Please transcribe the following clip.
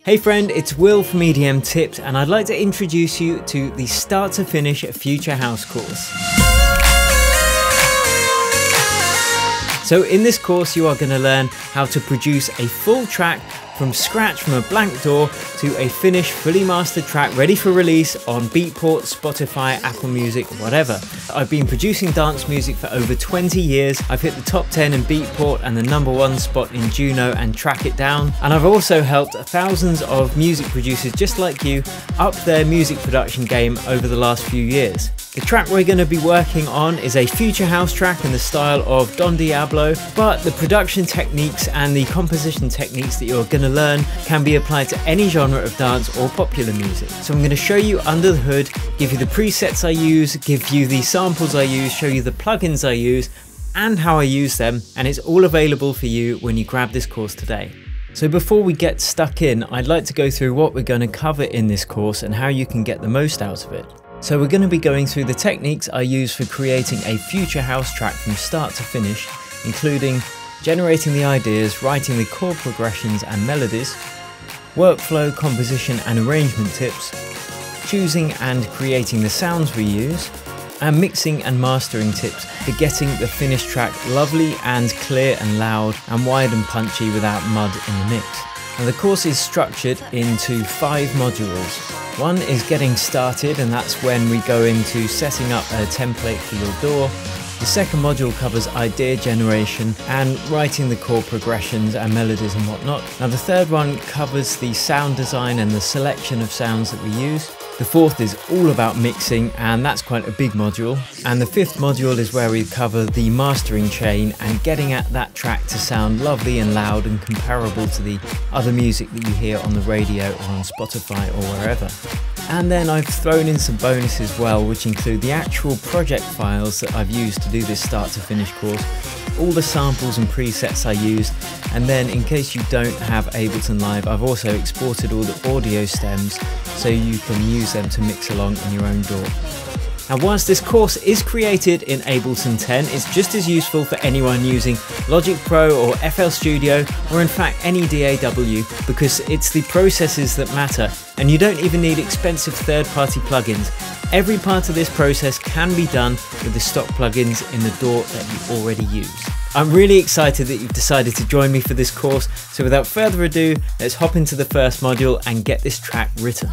Hey friend, it's Will from EDM Tips, and I'd like to introduce you to the Start to Finish Future House course. So in this course you are going to learn how to produce a full track from scratch, from a blank door to a finished, fully mastered track ready for release on Beatport, Spotify, Apple Music, whatever. I've been producing dance music for over 20 years. I've hit the top 10 in Beatport and the #1 spot in Juno and Track It Down. And I've also helped thousands of music producers just like you up their music production game over the last few years. The track we're going to be working on is a future house track in the style of Don Diablo, but the production techniques and the composition techniques that you're going to learn can be applied to any genre of dance or popular music. So I'm going to show you under the hood, give you the presets I use, give you the samples I use, show you the plugins I use and how I use them, and it's all available for you when you grab this course today. So before we get stuck in, I'd like to go through what we're going to cover in this course and how you can get the most out of it. So we're going to be going through the techniques I use for creating a future house track from start to finish, including generating the ideas, writing the chord progressions and melodies, workflow, composition and arrangement tips, choosing and creating the sounds we use, and mixing and mastering tips for getting the finished track lovely and clear and loud and wide and punchy without mud in the mix. Now the course is structured into 5 modules. One is getting started, and that's when we go into setting up a template for your door. The second module covers idea generation and writing the chord progressions and melodies and whatnot. Now the third one covers the sound design and the selection of sounds that we use. The fourth is all about mixing, and that's quite a big module. And the fifth module is where we cover the mastering chain and getting at that track to sound lovely and loud and comparable to the other music that you hear on the radio or on Spotify or wherever. And then I've thrown in some bonuses as well, which include the actual project files that I've used to do this start to finish course, all the samples and presets I used, and then in case you don't have Ableton Live, I've also exported all the audio stems so you can use them to mix along in your own DAW. Now whilst this course is created in Ableton 10, it's just as useful for anyone using Logic Pro or FL Studio, or in fact any DAW, because it's the processes that matter, and you don't even need expensive third-party plugins. Every part of this process can be done with the stock plugins in the DAW that you already use. I'm really excited that you've decided to join me for this course, so without further ado, let's hop into the first module and get this track written.